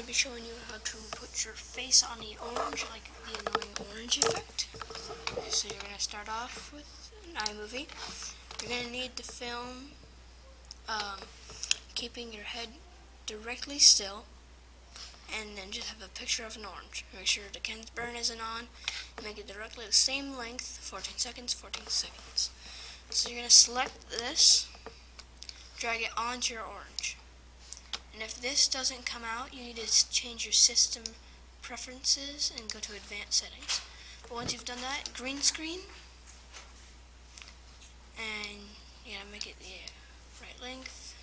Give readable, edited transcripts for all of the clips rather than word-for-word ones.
be showing you how to put your face on the orange, like the annoying orange effect. So you're going to start off with an iMovie. You're going to need to film keeping your head directly still, and then just have a picture of an orange. Make sure the Ken's burn isn't on. Make it directly the same length, 14 seconds, 14 seconds. So you're going to select this, drag it onto your orange. And if this doesn't come out, you need to change your system preferences and go to advanced settings. But once you've done that, green screen, and you gotta make it the right length.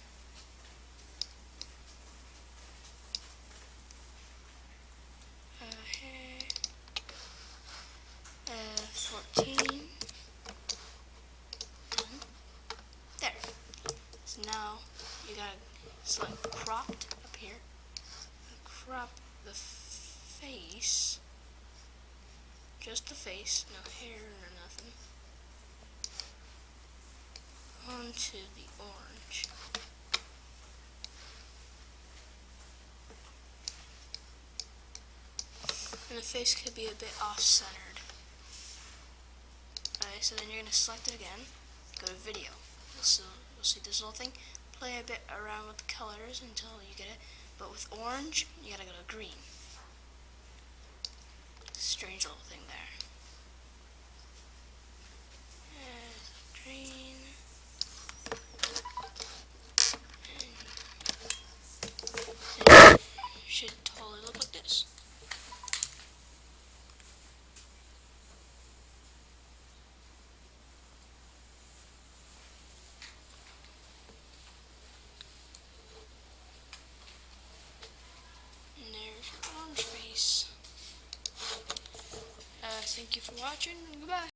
Here, 14. Done. There. So now you gotta select cropped up here. Crop the face, just the face, no hair or nothing, onto the orange. And the face could be a bit off-centered. Alright, so then you're going to select it again, go to video. You'll see this little thing. Play a bit around with the colors until you get it. But with orange, you gotta go to green. Strange little thing there. Green. And it should totally look like this. And there's your orange face. Thank you for watching, and goodbye.